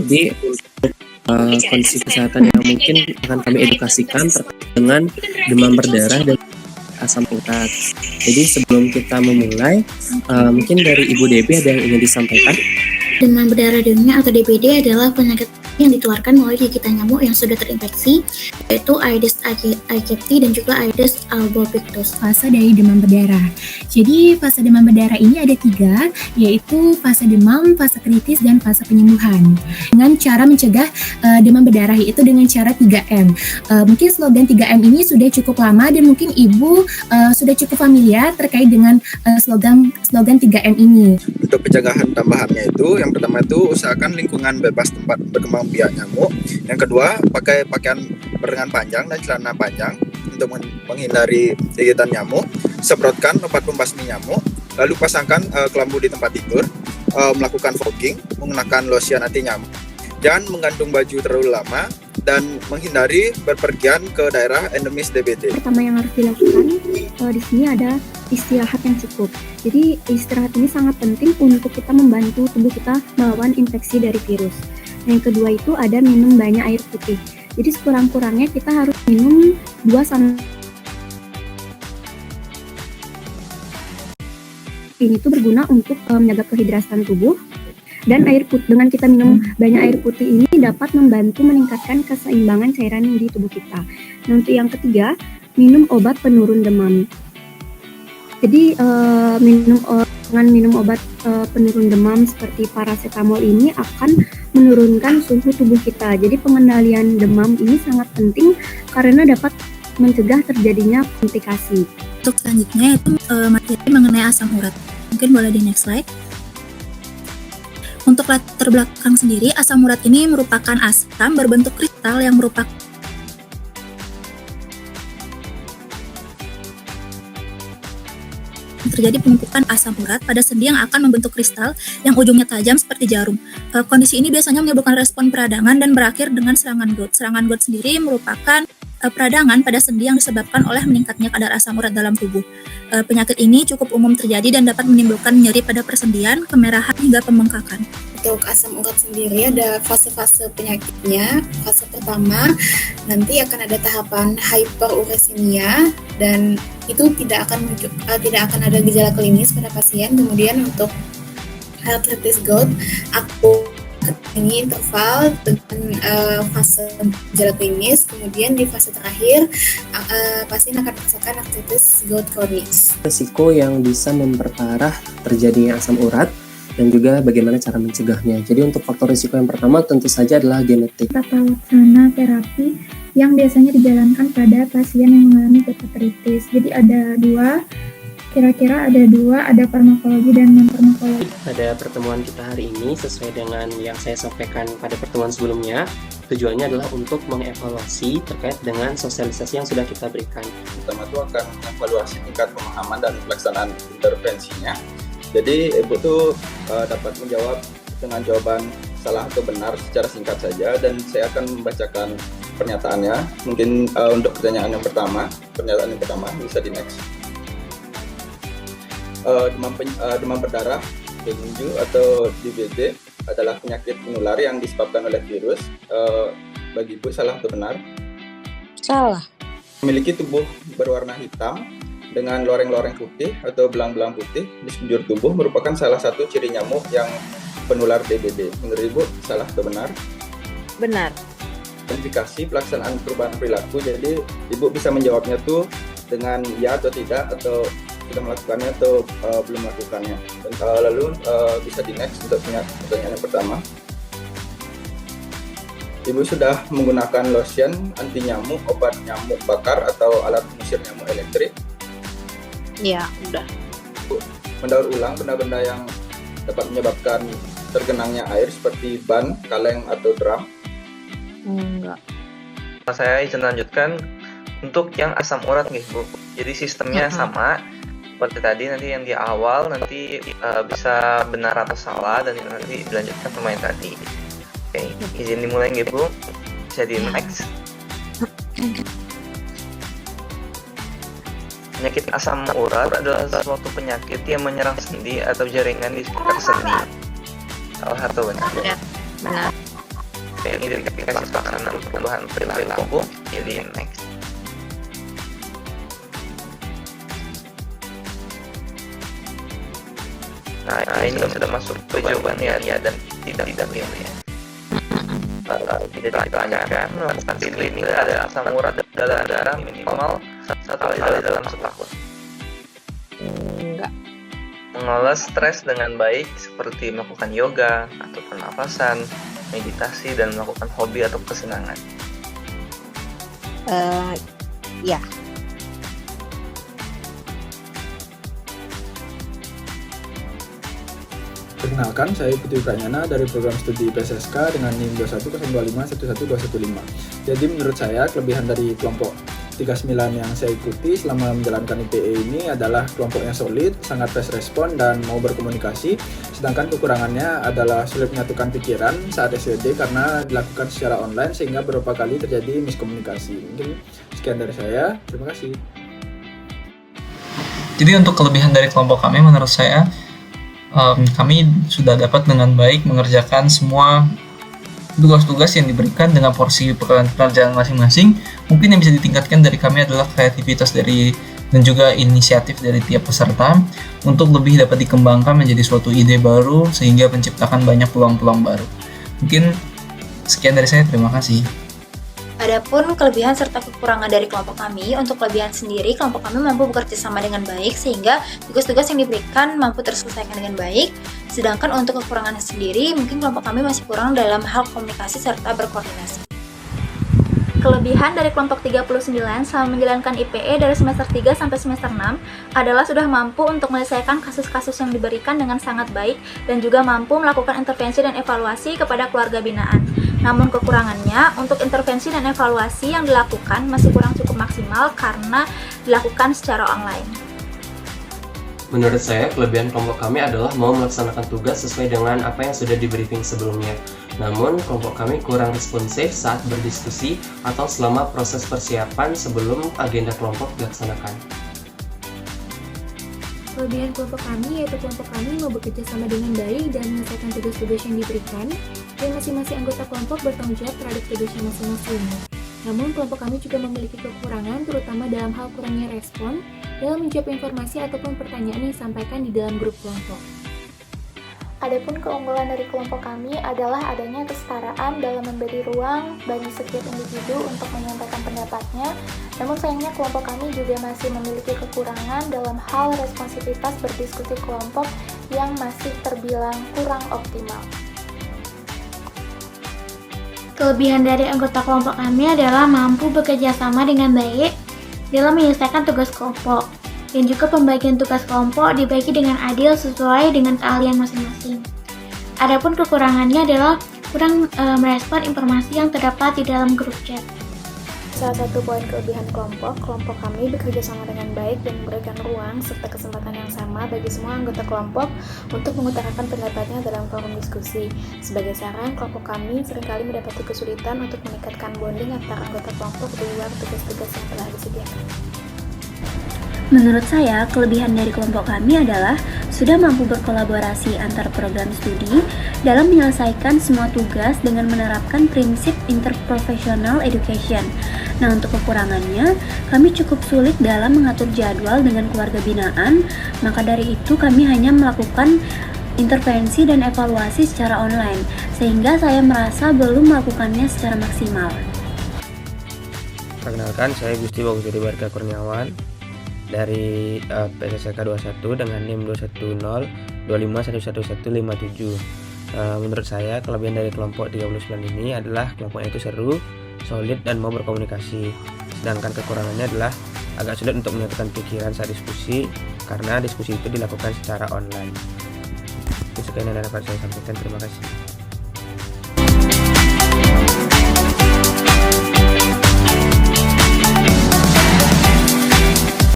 Jadi kondisi kesehatan yang mungkin akan kami edukasikan terkait dengan demam berdarah dan asam urat. Jadi sebelum kita memulai, mungkin dari Ibu Debbie ada yang ingin disampaikan? Demam berdarah dengnya atau DBD adalah penyakit yang ditularkan melalui gigitan nyamuk yang sudah terinfeksi, yaitu Aedes aegypti dan juga Aedes albopictus. Fase dari demam berdarah. Jadi fase demam berdarah ini ada 3, yaitu fase demam, fase kritis, dan fase penyembuhan. Dengan cara mencegah demam berdarah itu dengan cara 3M. Mungkin slogan 3M ini sudah cukup lama dan mungkin Ibu sudah cukup familiar terkait dengan slogan 3M ini. Untuk pencegahan tambahannya itu, yang pertama itu usahakan lingkungan bebas tempat berkembang biak nyamuk. Yang kedua, pakai pakaian berlengan panjang dan celana panjang untuk menghindari gigitan nyamuk. Semprotkan obat pembasmi nyamuk, lalu pasangkan kelambu di tempat tidur, melakukan fogging, menggunakan lotion anti nyamuk. Jangan menggantung baju terlalu lama dan menghindari berpergian ke daerah endemis DBD. Pertama yang harus dilakukan di sini ada istirahat yang cukup. Jadi istirahat ini sangat penting untuk kita membantu tubuh kita melawan infeksi dari virus. Yang kedua itu ada minum banyak air putih. Jadi sekurang-kurangnya kita harus minum 2 sampai ini itu berguna untuk menjaga kehidrasan tubuh. Dan dengan kita minum banyak air putih ini dapat membantu meningkatkan keseimbangan cairan di tubuh kita. Nah, untuk yang ketiga, minum obat penurun demam. Jadi dengan minum obat penurun demam seperti paracetamol ini akan menurunkan suhu tubuh kita. Jadi pengendalian demam ini sangat penting karena dapat mencegah terjadinya komplikasi. Untuk selanjutnya itu materi mengenai asam urat. Mungkin boleh di next slide. Untuk latar belakang sendiri, asam urat ini merupakan asam berbentuk kristal yang merupakan terjadi penumpukan asam urat pada sendi yang akan membentuk kristal yang ujungnya tajam seperti jarum. Kondisi ini biasanya menimbulkan respon peradangan dan berakhir dengan serangan gout. Serangan gout sendiri merupakan peradangan pada sendi yang disebabkan oleh meningkatnya kadar asam urat dalam tubuh. Penyakit ini cukup umum terjadi dan dapat menimbulkan nyeri pada persendian, kemerahan, hingga pembengkakan. Untuk asam urat sendiri ada fase-fase penyakitnya. Fase pertama nanti akan ada tahapan hyperuresemia dan itu tidak akan ada gejala klinis pada pasien. Kemudian untuk arthritis gout ini interval dengan fase gejala klinis. Kemudian di fase terakhir pasien akan merasakan arthritis gout kronis. Risiko yang bisa memperparah terjadinya asam urat dan juga bagaimana cara mencegahnya. Jadi untuk faktor risiko yang pertama tentu saja adalah genetik. Tata laksana terapi yang biasanya dijalankan pada pasien yang mengalami hepatitis. Jadi ada 2. Kira-kira ada 2, ada farmakologi dan non-farmakologi. Pada pertemuan kita hari ini, sesuai dengan yang saya sampaikan pada pertemuan sebelumnya, tujuannya adalah untuk mengevaluasi terkait dengan sosialisasi yang sudah kita berikan. Pertama itu akan mengevaluasi tingkat pemahaman dan pelaksanaan intervensinya. Jadi Ibu tuh dapat menjawab dengan jawaban salah atau benar secara singkat saja, dan saya akan membacakan pernyataannya. Mungkin untuk pernyataan yang pertama bisa di next. Demam berdarah dengue atau DBD adalah penyakit menular yang disebabkan oleh virus. Bagi Ibu, salah atau benar? Salah. Memiliki tubuh berwarna hitam dengan loreng-loreng putih atau belang-belang putih di sekujur tubuh merupakan salah satu ciri nyamuk yang penular DBD. Menurut Ibu, salah atau benar? Benar. Identifikasi pelaksanaan perubahan perilaku. Jadi Ibu bisa menjawabnya tuh dengan ya atau tidak, atau sudah melakukannya atau belum melakukannya. Dan lalu bisa di next untuk pertanyaan yang pertama. Ibu sudah menggunakan lotion anti nyamuk, obat nyamuk bakar, atau alat pengusir nyamuk elektrik? Iya, udah. Mendaur ulang benda-benda yang dapat menyebabkan tergenangnya air seperti ban, kaleng, atau drum? Enggak. Saya izin lanjutkan untuk yang asam urat nih Bu. Jadi sistemnya sama seperti tadi, nanti yang di awal nanti bisa benar atau salah dan nanti dilanjutkan sama yang tadi. Oke, izin dimulai nggih Bu. Bisa di next. Penyakit asam urat adalah suatu penyakit yang menyerang sendi atau jaringan di sekitar sendi. Salah atau benar? Benar. identifikasi pelaksanaan perubahan perilaku. Jadi next. Nah, ini sudah masuk ke jawaban ya dan tidak ya. Tidak ditanyakan melakukan screening ada asam urat dalam darah minimal 1 kali dalam setahun. Enggak. Mengelola stres dengan baik seperti melakukan yoga atau pernafasan, meditasi, dan melakukan hobi atau kesenangan. Ya. Perkenalkan, saya Putri Pranyana dari program studi PSSK dengan NIM 21025-11215. Jadi menurut saya, kelebihan dari kelompok 39 yang saya ikuti selama menjalankan IPE ini adalah kelompoknya solid, sangat fast respon, dan mau berkomunikasi. Sedangkan kekurangannya adalah sulit menyatukan pikiran saat SWD karena dilakukan secara online sehingga beberapa kali terjadi miskomunikasi. Mungkin sekian dari saya, terima kasih. Jadi untuk kelebihan dari kelompok kami menurut saya, kami sudah dapat dengan baik mengerjakan semua tugas-tugas yang diberikan dengan porsi pekerjaan masing-masing. Mungkin yang bisa ditingkatkan dari kami adalah kreativitas dan juga inisiatif dari tiap peserta untuk lebih dapat dikembangkan menjadi suatu ide baru sehingga menciptakan banyak peluang-peluang baru. Mungkin sekian dari saya, terima kasih. Adapun kelebihan serta kekurangan dari kelompok kami, untuk kelebihan sendiri, kelompok kami mampu bekerja sama dengan baik sehingga tugas-tugas yang diberikan mampu terselesaikan dengan baik. Sedangkan untuk kekurangan sendiri, mungkin kelompok kami masih kurang dalam hal komunikasi serta berkoordinasi. Kelebihan dari kelompok 39 selama menjalankan IPE dari semester 3 sampai semester 6 adalah sudah mampu untuk menyelesaikan kasus-kasus yang diberikan dengan sangat baik dan juga mampu melakukan intervensi dan evaluasi kepada keluarga binaan. Namun kekurangannya, untuk intervensi dan evaluasi yang dilakukan masih kurang cukup maksimal karena dilakukan secara online. Menurut saya, kelebihan kelompok kami adalah mau melaksanakan tugas sesuai dengan apa yang sudah di briefing sebelumnya. Namun, kelompok kami kurang responsif saat berdiskusi atau selama proses persiapan sebelum agenda kelompok dilaksanakan. Kelebihan kelompok kami yaitu kelompok kami mau bekerja sama dengan baik dan menyelesaikan tugas-tugas yang diberikan, dan masing-masing anggota kelompok bertanggung jawab terhadap tugasnya masing-masing. Namun, kelompok kami juga memiliki kekurangan, terutama dalam hal kurangnya respon dalam menjawab informasi ataupun pertanyaan yang disampaikan di dalam grup kelompok. Adapun keunggulan dari kelompok kami adalah adanya kesetaraan dalam memberi ruang bagi setiap individu untuk menyampaikan pendapatnya. Namun sayangnya kelompok kami juga masih memiliki kekurangan dalam hal responsivitas berdiskusi kelompok yang masih terbilang kurang optimal. Kelebihan dari anggota kelompok kami adalah mampu bekerja sama dengan baik dalam menyelesaikan tugas kelompok, dan juga pembagian tugas kelompok dibagi dengan adil sesuai dengan keahlian masing-masing. Adapun kekurangannya adalah kurang merespon informasi yang terdapat di dalam grup chat. Salah satu poin kelebihan kelompok kami bekerja sama dengan baik dan memberikan ruang serta kesempatan yang sama bagi semua anggota kelompok untuk mengutarakan pendapatnya dalam forum diskusi. Sebagai saran, kelompok kami seringkali mendapati kesulitan untuk meningkatkan bonding antar anggota kelompok di luar tugas-tugas yang telah disediakan. Menurut saya, kelebihan dari kelompok kami adalah sudah mampu berkolaborasi antar program studi dalam menyelesaikan semua tugas dengan menerapkan prinsip interprofessional education. Nah, untuk kekurangannya, kami cukup sulit dalam mengatur jadwal dengan keluarga binaan, maka dari itu kami hanya melakukan intervensi dan evaluasi secara online, sehingga saya merasa belum melakukannya secara maksimal. Perkenalkan, saya Gusti Bawusudi Barka Kurniawan dari PSSK 21 dengan NIM 21025111157. Menurut saya, kelebihan dari kelompok 39 ini adalah kelompoknya itu seru, solid, dan mau berkomunikasi. Sedangkan kekurangannya adalah agak sulit untuk menyatukan pikiran saat diskusi karena diskusi itu dilakukan secara online. Sekian yang dapat saya sampaikan, terima kasih.